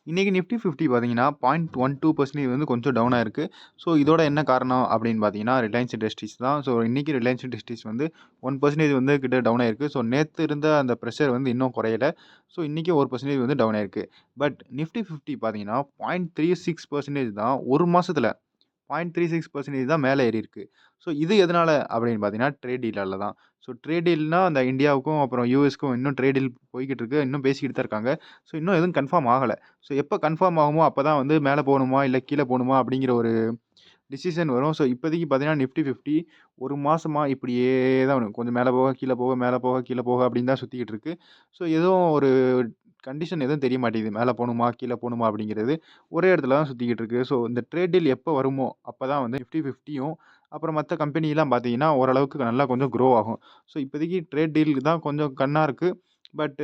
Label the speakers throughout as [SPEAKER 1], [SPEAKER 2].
[SPEAKER 1] இன்னைக்கு நிஃப்டி 50 பார்த்தீங்கன்னா, 0.12% வந்து கொஞ்சம் டவுன் ஆயிருக்கு. ஸோ, இதோட என்ன காரணம் அப்படின்னு பார்த்தீங்கன்னா, ரிலையன்ஸ் இண்டஸ்ட்ரீஸ் தான். ஸோ, இன்னைக்கு ரிலையன்ஸ் இண்டஸ்ட்ரீஸ் வந்து 1% வந்து கிட்ட டவுன் ஆயிருக்கு. ஸோ, நேத்து இருந்த அந்த பிரஷர் வந்து இன்னும் குறையல. ஸோ, இன்னைக்கு 1% வந்து டவுன் ஆயிருக்கு. பட் நிஃப்டி 50 பார்த்தீங்கன்னா, 0.36% தான் 1 மாசத்துல 0.36% தான் மேல ஏறியிருக்கு. ஸோ இது எதனால அப்படின்னு பார்த்தீங்கன்னா, ட்ரேட் டீலால தான். ஸோ ட்ரேட் டீல்னா அந்த இந்தியாவுக்கும், அப்புறம் யுஎஸ்க்கும் இன்னும் ட்ரேட் டீல் போய்க்கிட்டு இருக்கு. இன்னும் பேசிக்கிட்டு தான் இருக்காங்க. ஸோ இன்னும் எதுவும் கன்ஃபார்ம் ஆகல. ஸோ எப்ப கன்ஃபார்ம் ஆகுமோ, அப்பதான் வந்து மேல போணுமா, இல்ல கீழ போணுமா அப்படிங்கிற ஒரு டிசிஷன் வரும். ஸோ இப்போதைக்கு பார்த்தீங்கன்னா, நிஃப்டி 50 1 மாசமா இப்படியே தான் வரும். கொஞ்சம் மேல போக, கீழ போக, மேல போக, கீழ போக அப்படின்னு தான் சுத்திக்கிட்டு இருக்கு. ஸோ எதுவும் ஒரு கண்டிஷன் எதுவும் தெரிய மாட்டேங்குது. மேல போணுமா, கீழ போணுமா அப்படிங்கிறது. ஒரே இடத்துல தான் சுத்திக்கிட்டு இருக்கு. ஸோ இந்த ட்ரேட் டீல் எப்போ வருமோ, அப்பதான் வந்து நிஃப்டி 50யும் அப்புறம் மத்த கம்பெனிலாம் பார்த்தீங்கன்னா, ஓரளவுக்கு நல்லா கொஞ்சம் க்ரோ ஆகும். ஸோ இப்போதைக்கு ட்ரேட் டீலுக்கு தான் கொஞ்சம் கண்ணா இருக்கு. பட்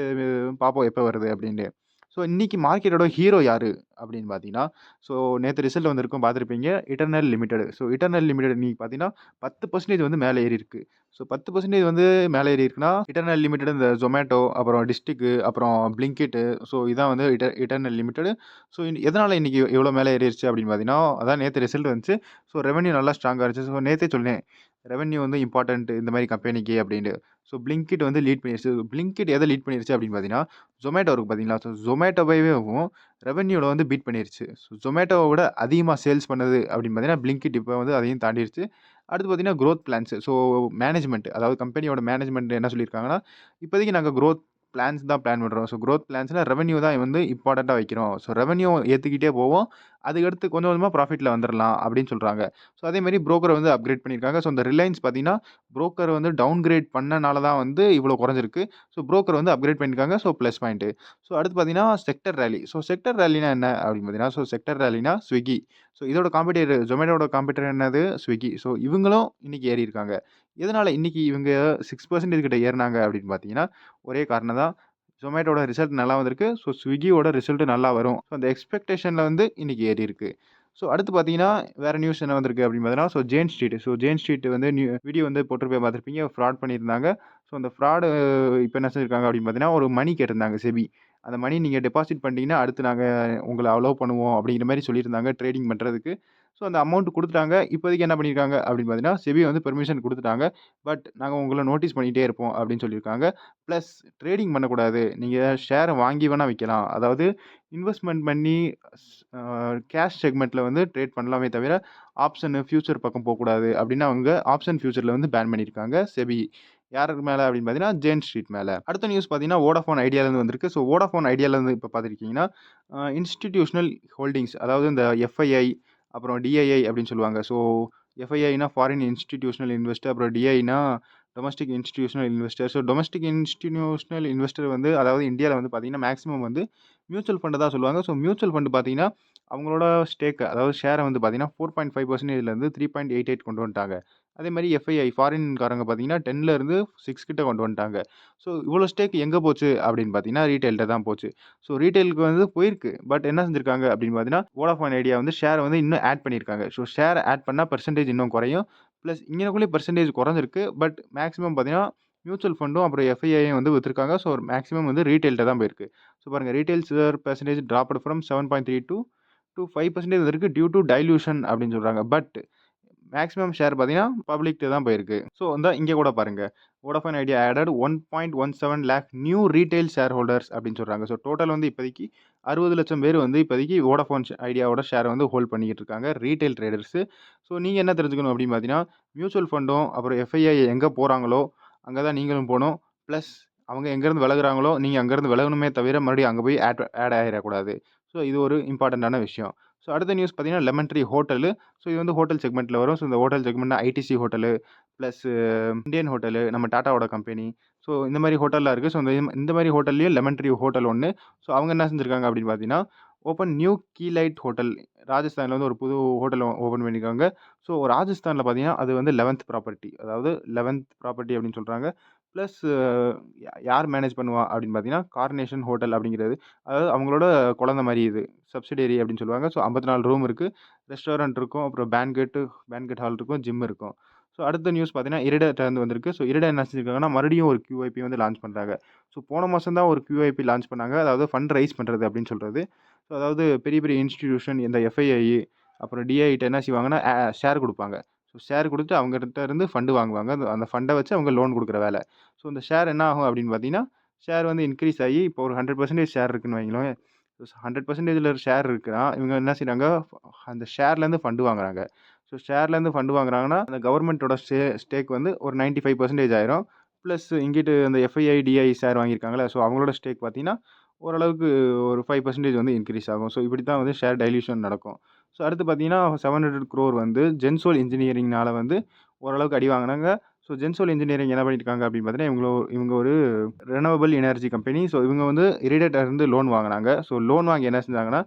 [SPEAKER 1] பார்ப்போம் எப்போ வருது அப்படின்னு. ஸோ இன்னைக்கு மார்க்கெட்டோட ஹீரோ யாரு அப்படின்னு பார்த்தீங்கன்னா, ஸோ நேத்து ரிசல்ட் வந்திருக்கும் பார்த்துருப்பீங்க. Eternal limited. So eternal limited இன்னைக்கு பார்த்தீங்கன்னா, 10% வந்து மேல ஏறியிருக்கு. ஸோ 10% வந்து மேல ஏறியிருக்குன்னா, இட்டர்னல் லிமிடெட் இந்த Zomato, அப்புறம் டிஸ்ட்ரிக், அப்புறம் Blinkit. ஸோ இதான் வந்து இட்டர்னல் லிமிடெட். ஸோ எதனால இன்னைக்கு இவ்வளோ மேல ஏறிருச்சு அப்படின்னு பார்த்தீங்கன்னா, அதான் நேத்து ரிசல்ட் வந்துச்சு. ஸோ ரெவென்யூ நல்லா ஸ்ட்ராங்கா இருந்துச்சு. ஸோ நேத்தே சொன்னேன். ரெவென்யூ வந்து இம்பார்ட்டன்ட் இந்த மாரி கம்பெனிக்கு அப்படின்னு. ஸோ Blinkit வந்து லீட் பண்ணிருச்சு. Blinkit எத லீட் பண்ணிருச்சு அப்படின்னு பார்த்தீங்கன்னா, Zomato இருக்கு பார்த்தீங்களா? ஸோ Zomatoவையும் ரெவென்யூல வந்து பீட் பண்ணிருச்சு. ஸோ Zomatoவ விட அதிகமா சேல்ஸ் பண்ணது அப்படின்னு பார்த்தீங்கன்னா, Blinkit இப்ப வந்து அதையும் தாண்டிருச்சு. அடுத்து பார்த்தீங்கன்னா, குரோத் பிளான்ஸ். ஸோ மேனேஜ்மென்ட், அதாவது கம்பெனியோட மேனேஜ்மென்ட் என்ன சொல்லியிருக்காங்கன்னா, இப்போதைக்கு நாங்க குரோத் பிளான்ஸ் தான் பிளான் பண்றோம். ஸோ குரோத் பிளான்ஸ்ல ரெவென்யூ தான் வந்து இம்பார்ட்டன்ட்டா வைக்கிறோம். ஸோ ரெவென்யூ ஏத்திக்கிட்டே போவோம். அதுக்கடுத்து கொஞ்சம் கொஞ்சமா ப்ராஃபிட்ல வந்துரலாம் அப்படின்னு சொல்றாங்க. ஸோ அதே மாரி புரோக்கர வந்து அப்கிரேட் பண்ணியிருக்காங்க. ஸோ இந்த ரிலையன்ஸ் பார்த்தீங்கன்னா, புரோக்கர் வந்து டவுன்கிரேட் பண்ணனால தான் வந்து இவ்வளோ குறைஞ்சிருக்கு. ஸோ புரோக்கர் வந்து அப்கிரேட் பண்ணியிருக்காங்க. So plus point. ஸோ அடுத்து பார்த்தீங்கன்னா, செக்டர் ராலி. ஸோ செக்டர் ராலினா என்ன அப்படின்னு பார்த்தீங்கன்னா, ஸோ செக்டர் ராலினா Swiggy. ஸோ இதோட காம்படிட்டர் Zomatoவோட காம்படிட்டர் என்னது? Swiggy. ஸோ இவங்களும் இன்னைக்கு ஏறியிருக்காங்க. எதனால இன்னைக்கு இவங்க 6% கிட்ட ஏறுனாங்க அப்படின்னு பார்த்தீங்கன்னா, ஒரே காரணம் தான். Zomatoவோட ரிசல்ட் நல்லா வந்திருக்கு. ஸோ Swiggyயோட ரிசல்ட் நல்லா வரும். ஸோ அந்த எக்ஸ்பெக்டேஷன்ல வந்து இன்னைக்கு ஏறியிருக்கு. ஸோ அடுத்து பார்த்தீங்கன்னா, வேற நியூஸ் என்ன வந்திருக்கு அப்படின்னு பார்த்தீங்கன்னா, so Jane street. So Jane street வந்து வீடியோ வந்து போட்டிருப்பேன் பார்த்திருப்பீங்க. ஃப்ராட் பண்ணியிருந்தாங்க. ஸோ அந்த ஃப்ராடு இப்ப என்ன செஞ்சிருக்காங்க அப்படின்னு பார்த்தீங்கன்னா, ஒரு மணி கேட்டிருந்தாங்க செபி. அந்த மணி நீங்க டெபாசிட் பண்ணிட்டீங்கன்னா, அடுத்து நாங்க உங்கள அலோவ் பண்ணுவோம் அப்படிங்கிற மாரி சொல்லியிருந்தாங்க ட்ரேடிங் பண்றதுக்கு. ஸோ அந்த அமௌண்ட் குடுத்துட்டாங்க. இப்போதைக்கு என்ன பண்ணியிருக்காங்க அப்படின்னு பார்த்தீங்கன்னா, செபி வந்து பெர்மிஷன் குடுத்துட்டாங்க. பட் நாங்க உங்கள நோட்டீஸ் பண்ணிட்டே இருப்போம் அப்படின்னு சொல்லியிருக்காங்க. பிளஸ் ட்ரேடிங் பண்ணக்கூடாது. நீங்க ஷேர வாங்கி வேணா விக்கலாம். அதாவது இன்வெஸ்ட்மென்ட் பண்ணி ஸ் அ கேஷ் செக்மென்ட்ல வந்து ட்ரேட் பண்ணலாமே தவிர, ஆப்ஷன், ஃபியூச்சர் பக்கம் போக்கூடாது அப்படின்னு அவங்க ஆப்ஷன் ஃபியூச்சர்ல வந்து பேன் பண்ணியிருக்காங்க செபி. யாருக்கு மேல அப்படின்னு பார்த்தீங்கன்னா, ஜேன் ஸ்ட்ரீட் மேல. அடுத்த நியூஸ் பார்த்தீங்கன்னா, வோடாஃபோன் ஐடியாலருந்து வந்திருக்கு. ஸோ வோடாஃபோன் ஐடியாலருந்து இப்ப பார்த்துருக்கீங்கன்னா, இன்ஸ்டிடியூஷனல் ஹோல்டிங்ஸ், அதாவது இந்த எஃப்ஐஐ, அப்புறம் டிஐஐ அப்படின்னு சொல்லுவாங்க. ஸோ எஃப்ஐஐனா ஃபாரின் இன்ஸ்டிடியூஷனல் இன்வெஸ்டர், அப்புறம் டிஐனா domestic institutional investor. So domestic institutional investor வந்து, அதாவது இந்தியால வந்து பார்த்தீங்கன்னா, மேக்ஸிமம் வந்து மியூச்சுவல் ஃபண்ட் தான் சொல்லுவாங்க. ஸோ மியூச்சுவல் ஃபண்ட் பார்த்தீங்கன்னா, அவங்களோட ஸ்டேக், அதாவது ஷேர வந்து பார்த்தீங்கன்னா 4.5%லேருந்து 3.88 கொண்டு வந்துட்டாங்க. அதே மாரி எஃப்ஐஐ ஃபாரின்காரங்க பார்த்தீங்கன்னா 10ல இருந்து 6 கிட்ட கொண்டு வந்துட்டாங்க. ஸோ இவ்வளோ ஸ்டேக் எங்க போச்சு அப்படின்னு பார்த்தீங்கன்னா, ரீட்டெயில்ட்ட தான் போச்சு. ஸோ ரீட்டெயிலுக்கு வந்து போயிருக்கு. பட் என்ன செஞ்சிருக்காங்க அப்படின்னு பார்த்தீங்கன்னா, வோடாஃபோன் ஐடியா வந்து ஷேர வந்து இன்னும் ஆட் பண்ணியிருக்காங்க. ஸோ ஷேர ஆட் பண்ணா பெர்சன்டேஜ் இன்னும் குறையும். பிளஸ் இங்கனக்குள்ளயே பெர்சன்டேஜ் குறைஞ்சிருக்கு. பட் மேக்ஸிமம் பார்த்தீங்கன்னா, மியூச்சுவல் ஃபண்டும் அப்புறம் எஃப்ஐஐயும் வந்து வித்துருக்காங்க. ஸோ மேக்ஸிமம் வந்து ரீட்டெயில்ட்ட தான் போயிருக்கு. ஸோ பாருங்க, retail share percentage dropped from 7.32 to 5% வந்திருக்கு டியூ டூ டைல்யூஷன் அப்படின்னு சொல்றாங்க. பட் மேக்ஸிமம் ஷேர் பார்த்தீங்கன்னா, பப்ளிக்ட்ட தான் போயிருக்கு. ஸோ இங்க கூட பாருங்க. Vodafone Idea added 1.17 lakh new retail shareholders அப்படின்னு சொல்றாங்க. ஸோ டோட்டல் வந்து இப்போதைக்கு 60,00,000 பேர் வந்து இப்போதைக்கு வோடாஃபோன் ஐடியாவோட ஷேர வந்து ஹோல்ட் பண்ணிக்கிட்டு இருக்காங்க. Retail traders. ஸோ நீங்க என்ன தெரிஞ்சுக்கணும் அப்படின்னு பார்த்தீங்கன்னா, மியூச்சுவல் ஃபண்டும் அப்புறம் எஃப்ஐஐ எங்க போறாங்களோ, அங்க தான் நீங்களும் போணும். பிளஸ் அவங்க எங்கேருந்து விலகுறாங்களோ, நீங்க அங்கேருந்து விலகணுமே தவிர மறுபடியும் அங்க போய் ஆட் ஆயிறக்கூடாது. ஸோ இது ஒரு இம்பார்ட்டன்ட்டான விஷயம். ஸோ அடுத்த நியூஸ் பார்த்தீங்கன்னா, லெமன் ட்ரீ ஹோட்டலு. ஸோ இது வந்து ஹோட்டல் செக்மெண்ட்ல வரும். ஸோ இந்த ஹோட்டல் செக்மெண்ட்னா ITC hotel, plus Indian hotel, நம்ம டாட்டாவோட கம்பெனி. ஸோ இந்த மாரி ஹோட்டல்லாம் இருக்கு. ஸோ இந்த மாரி ஹோட்டல்லயும் லெமன் ட்ரீ ஹோட்டல் ஒண்ணு. ஸோ அவங்க என்ன செஞ்சிருக்காங்க அப்படின்னு பார்த்தீங்கன்னா, ஓப்பன் நியூ கீலைட் ஹோட்டல். ராஜஸ்தான்ல வந்து ஒரு புது ஹோட்டல் ஓப்பன் பண்ணியிருக்காங்க. ஸோ ராஜஸ்தான்ல பார்த்தீங்கன்னா, அது வந்து 11த் ப்ராப்பர்ட்டி. அதாவது 11த் ப்ராப்பர்ட்டி அப்படின்னு சொல்றாங்க. பிளஸ் யார் மேனேஜ் பண்ணுவா அப்படின்னு பார்த்தீங்கன்னா, கார்னேஷன் ஹோட்டல் அப்படிங்கிறது. அதாவது அவங்களோட குழந்தை மாரி இது. சப்சிடியரி அப்படின்னு சொல்லுவாங்க. ஸோ 54 ரூம் இருக்கு. ரெஸ்டாரண்ட் இருக்கும். அப்புறம் பேன்கெட் ஹால் இருக்கும். ஜிம் இருக்கும். ஸோ ஸோ அடுத்த நியூஸ் பார்த்தீங்கன்னா, இரிடாட்டருந்து வந்திருக்கு. ஸோ இரிடா என்ன செஞ்சிருக்காங்கன்னா, மறுபடியும் ஒரு QIP வந்து லான்ச் பண்றாங்க. ஸோ போன மாசம் தான் ஒரு QIP லான்ச் பண்ணாங்க. அதாவது ஃபண்ட் ரைஸ் பண்றது அப்படின்னு சொல்றது. ஸோ அதாவது பெரிய பெரிய இன்ஸ்டிடியூஷன் இந்த FII அப்புறம் DIட்ட என்ன செய்வாங்கன்னா, ஷேர் குடுப்பாங்க. ஸோ ஷேர் குடுத்து அவங்ககிட்ட இருந்து ஃபண்ட் வாங்குவாங்க. அந்த ஃபண்ட வச்சு அவங்க லோன் குடுக்குற வேல. ஸோ இந்த ஷேர் என்ன ஆகும் அப்படின்னு பார்த்தீங்கன்னா, ஷேர் வந்து இன்கிரீஸ் ஆயி இப்போ ஒரு 100% ஷேர் இருக்குன்னு வைங்களேன். 100%ல ஷேர் இருக்குன்னா, இவங்க என்ன செய்றாங்க, அந்த ஷேர்லேருந்து ஃபண்ட் வாங்குறாங்க. ஸோ ஷேர்லேருந்து ஃபண்ட் வாங்குறாங்கன்னா, அந்த கவர்மெண்ட்டோட ஸ்டேக் வந்து ஒரு 95% ஆயிரும். பிளஸ் இங்கிட்டு அந்த FII, DI ஷேர் வாங்கியிருக்காங்கல்ல, ஸோ அவங்களோட ஸ்டேக் பார்த்தீங்கன்னா, ஓரளவுக்கு ஒரு 5% வந்து இன்கிரீஸ் ஆகும். ஸோ இப்படி தான் வந்து ஷேர் டைல்யூஷன் நடக்கும். ஸோ அடுத்து பார்த்தீங்கன்னா, 700 crore வந்து ஜென்சோல் இன்ஜினியரிங்னால வந்து ஓரளவுக்கு அடி வாங்குனாங்க. ஸோ ஜென்சோல் இன்ஜினியரிங் என்ன பண்ணியிருக்காங்க அப்படின்னு பார்த்தீங்கன்னா, இவங்க ஒரு ரெனவபிள் எனர்ஜி கம்பெனி. ஸோ இவங்க வந்து இரிடேட்டா இருந்து லோன் வாங்குனாங்க. ஸோ லோன் வாங்கி என்ன செஞ்சாங்கன்னா,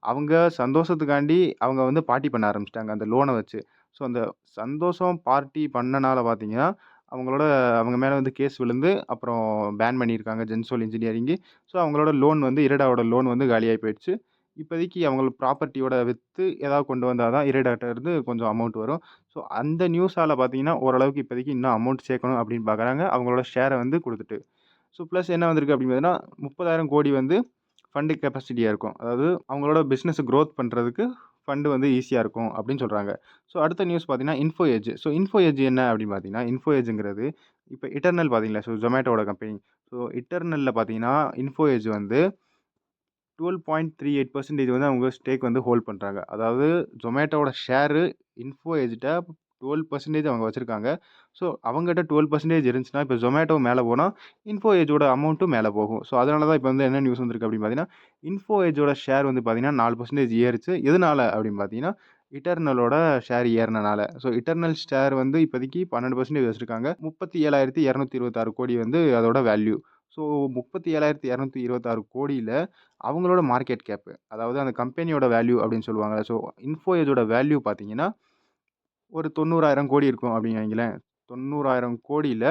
[SPEAKER 1] அவங்க சந்தோஷத்துக்காண்டி அவங்க வந்து பார்ட்டி பண்ண ஆரம்பிச்சுட்டாங்க அந்த லோன வச்சு. ஸோ அந்த சந்தோஷம் பார்ட்டி பண்ணனால பார்த்தீங்கன்னா, அவங்க மேல வந்து கேஸ் விழுந்து, அப்புறம் பேன் பண்ணியிருக்காங்க ஜென்சோல் இன்ஜினியரிங்கு. ஸோ அவங்களோட லோன் வந்து இரிடாவோட லோன் வந்து காலியாயி போயிடுச்சு. இப்போதைக்கு அவங்க ப்ராப்பர்ட்டியோட வித்து ஏதாவது கொண்டு வந்தா தான் இரிடாட்ட இருந்து கொஞ்சம் அமௌண்ட் வரும். ஸோ அந்த நியூஸால பார்த்தீங்கன்னா, ஓரளவுக்கு இப்போதைக்கு இன்னும் அமௌண்ட் சேர்க்கணும் அப்படின்னு பார்க்குறாங்க. அவங்களோட ஷேர வந்து குடுத்துட்டு. ஸோ ப்ளஸ் என்ன வந்திருக்கு அப்படின்னு பார்த்தீங்கன்னா, 30,000 கோடி வந்து ஃபண்ட் கெப்பாசிட்டியா இருக்கும். அதாவது அவங்களோட பிசினஸ் குரோத் பண்றதுக்கு ஃபண்ட் வந்து ஈஸியா இருக்கும் அப்படின்னு சொல்றாங்க. ஸோ அடுத்த நியூஸ் பார்த்தீங்கன்னா, info edge. So info edge என்ன அப்படின்னு பார்த்தீங்கன்னா, இன்ஃபோ எட்ஜ்ங்கிறது இப்ப இட்டர்னல் பார்த்தீங்களா, ஸோ Zomatoவோட கம்பெனி. ஸோ இட்டர்னல்ல பார்த்தீங்கன்னா, இன்ஃபோ எட்ஜ் வந்து 12.38% வந்து அவங்க ஸ்டேக் வந்து ஹோல்ட் பண்றாங்க. அதாவது Zomatoவோட ஷேரு இன்ஃபோ எட்ஜ்ட்ட 12% அவங்க வச்சிருக்காங்க. ஸோ அவங்ககிட்ட 12% இருந்துச்சுன்னா, இப்ப Zomato மேல போனா, இன்ஃபோ எட்ஜோட அமௌண்ட்டும் மேல போகும். ஸோ அதனால தான் இப்ப வந்து என்ன நியூஸ் வந்திருக்கு அப்படின்னு பார்த்தீங்கன்னா, இன்ஃபோ எட்ஜோட ஷேர் வந்து பார்த்தீங்கன்னா 4% ஏறுச்சு. எதனால அப்படின்னு பார்த்தீங்கன்னா, இட்டர்னலோட ஷேர் ஏறுனனால. ஸோ இட்டர்னல் ஷேர் வந்து இப்போதைக்கு 12% வச்சிருக்காங்க. 37,226 கோடி வந்து அதோட வேல்யூ. ஸோ 37,226 கோடியில அவங்களோட மார்க்கெட் கேப், அதாவது அந்த கம்பெனியோட வேல்யூ அப்படின்னு சொல்லுவாங்கல்ல. ஸோ இன்ஃபோ எட்ஜோட வேல்யூ பார்த்தீங்கன்னா, ஒரு 90,000 கோடி இருக்கும் அப்படின்னு வைங்களேன். 90,000 கோடியில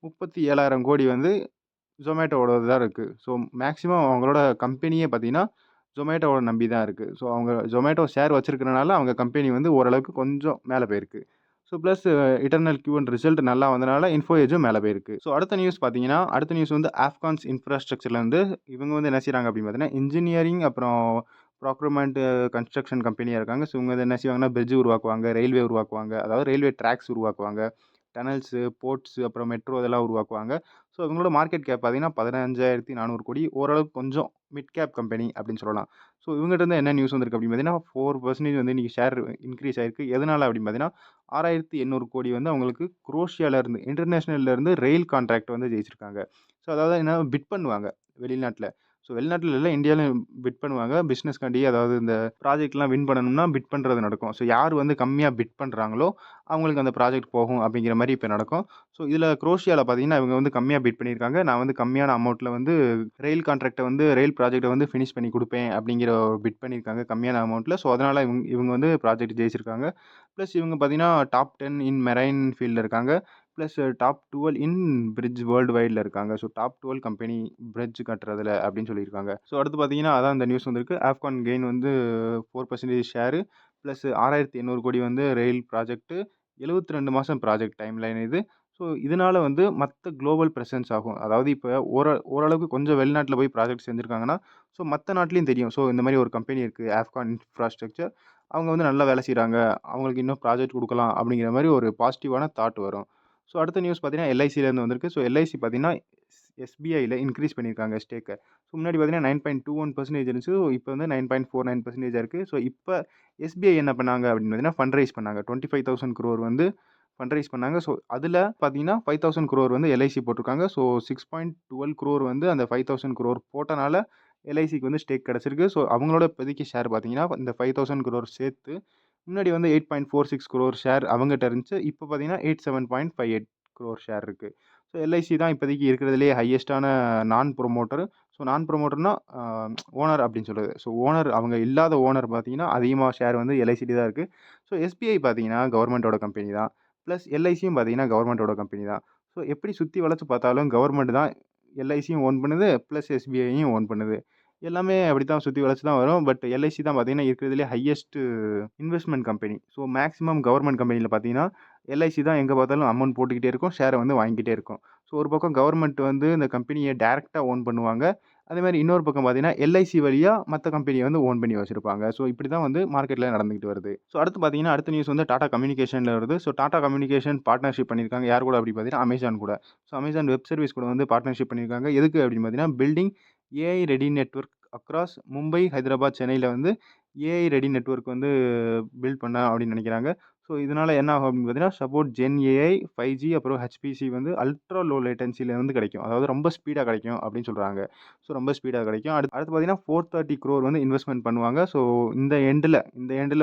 [SPEAKER 1] 37,000 கோடி வந்து Zomatoவோடது தான் இருக்கு. ஸோ மேக்ஸிமம் அவங்களோட கம்பெனியே பார்த்தீங்கன்னா, Zomatoவ நம்பி தான் இருக்கு. ஸோ அவங்க Zomato ஷேர் வச்சிருக்கிறனால அவங்க கம்பெனி வந்து ஓரளவுக்கு கொஞ்சம் மேல போயிருக்கு. So plus eternal Q1 result நல்லா வந்தனால இன்ஃபோ எட்ஜும் மேல போயிருக்கு. ஸோ அடுத்த நியூஸ் பார்த்தீங்கன்னா, அடுத்த நியூஸ் வந்து ஆஃப்கான்ஸ் இன்ஃப்ராஸ்ட்ரக்சர்லேருந்து இவங்க வந்து என்ன செய்றாங்க அப்படின்னு பார்த்தீங்கன்னா, இன்ஜினியரிங் அப்புறம் ப்ராக்யூர்மென்ட் கன்ஸ்ட்ரக்ஷன் கம்பெனியா இருக்காங்க. ஸோ இவங்க வந்து என்ன செய்வாங்கன்னா, பிரிட்ஜ் உருவாக்குவாங்க, ரயில்வே உருவாக்குவாங்க. அதாவது ரயில்வே ட்ராக்ஸ் உருவாக்குவாங்க. டனல்ஸு, போர்ட்ஸு அப்புறம் மெட்ரோ இதெல்லாம் உருவாக்குவாங்க. ஸோ இவங்களோட மார்க்கெட் கேப் பார்த்தீங்கன்னா, 15,400 கோடி. ஓரளவுக்கு கொஞ்சம் மிட் கேப் கம்பெனி அப்படின்னு சொல்லலாம். ஸோ இவங்ககிட்ட இருந்து என்ன நியூஸ் வந்திருக்கு அப்படின்னு பார்த்தீங்கன்னா, 4% வந்து இன்னைக்கு ஷேர் இன்க்ரீஸ் ஆயிருக்கு. எதனால அப்படின்னு பார்த்தீங்கன்னா, 6,800 கோடி வந்து அவங்களுக்கு குரோஷியால இருந்து இன்டர்நேஷனல்ல இருந்து ரெயில் கான்ட்ராக்ட் வந்து ஜெயிச்சிருக்காங்க. ஸோ அதாவது என்ன பிட் பண்ணுவாங்க வெளிநாட்ல. ஸோ வெளிநாட்ல இல்ல, இந்தியாலயும் பிட் பண்ணுவாங்க. பிசினஸ்காண்டி அதாவது இந்த ப்ராஜெக்ட்லாம் வின் பண்ணணும்னா பிட் பண்றது நடக்கும். ஸோ யார் வந்து கம்மியா பிட் பண்றாங்களோ, அவங்களுக்கு அந்த ப்ராஜெக்ட் போகும் அப்படிங்கிற மாரி இப்ப நடக்கும். ஸோ இதில குரோஷியால பார்த்தீங்கன்னா, இவங்க வந்து கம்மியா பிட் பண்ணியிருக்காங்க. நான் வந்து கம்மியான அமௌண்ட்ல வந்து ரயில் ப்ராஜெக்ட்ட வந்து ஃபினிஷ் பண்ணி குடுப்பேன் அப்படிங்கிற ஒரு பிட் பண்ணியிருக்காங்க கம்மியான அமௌண்ட்ல. ஸோ அதனால இவங்க வந்து ப்ராஜெக்ட் ஜெயிச்சிருக்காங்க. பிளஸ் இவங்க பார்த்தீங்கன்னா, டாப் 10 இன் மெரைன் ஃபீல்ட்ல இருக்காங்க. பிளஸ் டாப் 12 இன் பிரிட்ஜ் வேர்ல்டு வைட்ல இருக்காங்க. ஸோ டாப் 12 கம்பெனி பிரிட்ஜ் கட்டுறதுல அப்படின்னு சொல்லியிருக்காங்க. ஸோ அடுத்து பார்த்தீங்கன்னா, அதான் இந்த நியூஸ் வந்திருக்கு. ஆஃப்கான் கெயின் வந்து 4% ஷேரு பிளஸ் 6,800 கோடி வந்து ரயில் ப்ராஜெக்ட். 72 மாசம் ப்ராஜெக்ட் டைம் லைன் இது. ஸோ இதனால வந்து மத்த குளோபல் பிரசன்ஸ் ஆகும். அதாவது இப்ப ஓரளவுக்கு கொஞ்சம் வெளிநாட்ல போய் ப்ராஜெக்ட் செஞ்சிருக்காங்கன்னா, ஸோ மத்த நாட்டிலயும் தெரியும். ஸோ இந்த மாரி ஒரு கம்பெனி இருக்கு. ஆஃப்கான் இன்ஃப்ராஸ்ட்ரக்சர். அவங்க வந்து நல்லா வேலை செய்றாங்க. அவங்களுக்கு இன்னும் ப்ராஜெக்ட் குடுக்கலாம் அப்படிங்கிற மாரி ஒரு பாசிட்டிவான தாட் வரும். ஸோ அடுத்த நியூஸ் பார்த்தீங்கன்னா, LICலேருந்து வந்திருக்கு. ஸோ LIC பார்த்தீங்கன்னா, SBIல இன்கிரீஸ் பண்ணியிருக்காங்க ஸ்டேக்க. ஸோ முன்னாடி பார்த்தீங்கன்னா 9.21% இருந்துச்சு. இப்போ வந்து 9.49% இருக்கு. ஸோ இப்ப SBI என்ன பண்ணாங்க அப்படின்னு பார்த்தீங்கன்னா, ஃபண்ட் ரைஸ் பண்ணாங்க. 25,000 crore வந்து ஃபண்ட் ரைஸ் பண்ணாங்க. ஸோ அதில பார்த்தீங்கன்னா, 5,000 crore வந்து LIC போட்டிருக்காங்க. ஸோ 6.12 crore வந்து அந்த 5,000 crore போட்டனால LICக்கு வந்து ஸ்டேக் கிடைச்சிருக்கு. ஸோ அவங்களோட இப்போதைக்கு ஷேர் பார்த்தீங்கன்னா, இந்த 5,000 crore சேர்த்து முன்னாடி வந்து 8.46 crore ஷேர் அவங்கட்ட இருந்துச்சு. இப்போ பார்த்தீங்கன்னா 87.58 crore ஷேர் இருக்கு. ஸோ LIC தான் இப்போதைக்கு இருக்கிறதுலயே ஹையஸ்ட்டான நான் ப்ரொமோட்டர். ஸோ நான் ப்ரொமோட்டர்னா ஓனர் அப்படின்னு சொல்றது. ஸோ அவங்க இல்லாத ஓனர் பார்த்தீங்கன்னா, அதிகமா ஷேர் வந்து LICட்ட தான் இருக்கு. ஸோ SBI பார்த்தீங்கன்னா, கவர்மெண்ட்டோட கம்பெனி தான். பிளஸ் LICயும் பார்த்தீங்கன்னா, கவர்மெண்ட்டோட கம்பெனி தான். ஸோ எப்படி சுத்தி வளைச்சு பார்த்தாலும் கவர்மெண்ட் தான் LICயும் ஓன் பண்ணுது. பிளஸ் SBIயும் ஓன் பண்ணுது. எல்லாமே அப்படித்தான் சுத்தி வளைச்சு தான் வரும். பட் எல்ஐசி தான் பார்த்தீங்கன்னா, இருக்கிறதுலயே highest investment company. So maximum government கம்பெனில பார்த்தீங்கன்னா, எல்ஐசி தான் எங்க பார்த்தாலும் அமௌண்ட் போட்டுக்கிட்டே இருக்கும். ஷேர வந்து வாங்கிக்கிட்டே இருக்கும். ஸோ ஒரு பக்கம் கவர்மெண்ட் வந்து இந்த கம்பெனிய டைரக்ட்டா ஓன் பண்ணுவாங்க. அதேமாரி இன்னொரு பக்கம் பார்த்தீங்கன்னா, எல்ஐசி வழியா மத்த கம்பெனிய வந்து ஓன் பண்ணி வச்சிருப்பாங்க. ஸோ இப்படி தான் வந்து மார்க்கெட்ல நடந்துகிட்டு வருது. ஸோ அடுத்து பார்த்தீங்கன்னா, அடுத்த நியூஸ் வந்து டாடா கம்யூனிகேஷன்ல வருது. ஸோ டாடா கம்யூனிகேஷன் பார்ட்னர்ஷிப் பண்ணியிருக்காங்க. யார் கூட அப்படி பார்த்தீங்கன்னா, அமேசான் கூட. ஸோ அமேசான் வெப் சர்வீஸ் கூட வந்து பார்ட்னர்ஷிப் பண்ணியிருக்காங்க. எதுக்கு அப்படின்னு பார்த்தீங்கன்னா, building AI ready network across Mumbai, Hyderabad, சென்னையில வந்து ஏஐ ரெடி நெட்வொர்க் வந்து பில்ட் பண்ண அப்படின்னு நினைக்கிறாங்க. ஸோ இதனால என்ன ஆகும் அப்படின்னு பார்த்தீங்கன்னா, சப்போர்ட் ஜென் ஏஐ, 5G அப்புறம் ஹெச்பிசி வந்து அல்ட்ரா லோ லேட்டன்சில வந்து கிடைக்கும். அதாவது ரொம்ப ஸ்பீடா கிடைக்கும் அப்படின்னு சொல்றாங்க. ஸோ ரொம்ப ஸ்பீடா கிடைக்கும். அடுத்து பார்த்தீங்கன்னா 430 crore வந்து இன்வெஸ்ட்மென்ட் பண்ணுவாங்க. ஸோ இந்த எண்டுல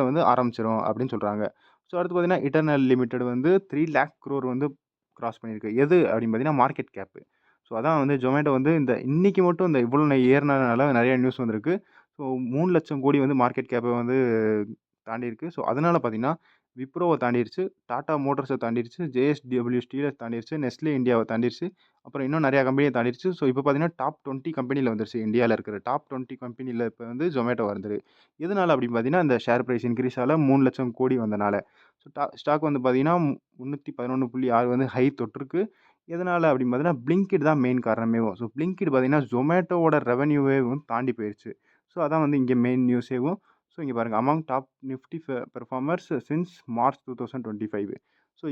[SPEAKER 1] வந்து ஆரம்பிச்சிரும் அப்படின்னு சொல்றாங்க. ஸோ அடுத்து பார்த்தீங்கன்னா, இட்டர்னல் லிமிடெட் வந்து 3,00,000 crore வந்து கிராஸ் பண்ணியிருக்கு. எது அப்படின்னு பார்த்தீங்கன்னா, மார்க்கெட் கேப். ஸோ அதான் வந்து ஜொமேட்டோ வந்து இந்த இன்னைக்கு மட்டும் இந்த இவ்வளோ ஏறுனதுனால நிறைய நியூஸ் வந்திருக்கு. ஸோ 3,00,000 கோடி வந்து மார்க்கெட் கேப்ப வந்து தாண்டியிருக்கு. ஸோ அதனால பார்த்தீங்கன்னா, விப்ரோவ தாண்டிருச்சு, டாடா மோட்டார்ஸ தாண்டிருச்சு, ஜேஎஸ்டபிள்யூ ஸ்டீல தாண்டிருச்சு, நெஸ்லே இந்தியாவ தாண்டிருச்சு. அப்புறம் இன்னும் நிறைய கம்பெனிய தாண்டிருச்சு. ஸோ இப்போ பார்த்தீங்கன்னா, டாப் 20 கம்பெனில வந்துருச்சு. இந்தியால இருக்கிற டாப் 20 கம்பெனில இப்ப வந்து ஜொமேட்டோ வந்துரு. எதனால அப்படின்னு பார்த்தீங்கன்னா, இந்த ஷேர் பிரைஸ் இன்கிரீஸ் ஆல 3,00,000 கோடி வந்தனால. ஸோ ஸ்டாக் வந்து பார்த்தீங்கன்னா, 311.6 வந்து ஹை தொட்டிருக்கு. எதனால அப்படின்னு பார்த்தீங்கன்னா, பிளிங்கிட் தான் மெயின் காரணமேவும். ஸோ பிளிங்கிட் பார்த்தீங்கன்னா, ஜொமேட்டோவோட ரெவென்யூவேவும் தாண்டி போயிருச்சு. ஸோ அதான் வந்து இங்க மெயின் நியூஸேவும். ஸோ இங்க பாருங்க among top Nifty performers since March 2025. So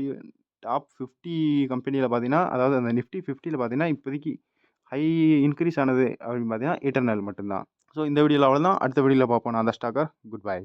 [SPEAKER 1] top 50 கம்பெனில பார்த்தீங்கன்னா, அதாவது அந்த நிஃப்டி 50ல பார்த்தீங்கன்னா, இப்போதைக்கு ஹை இன்கிரீஸ் ஆனது அப்படின்னு பார்த்தீங்கன்னா, எட்டர்னல் மட்டும் தான். ஸோ இந்த வீடியோல அவ்வளோதான். அடுத்த வீடியோல பார்ப்போம். நான் தான் ஸ்டாக்கர். Good bye.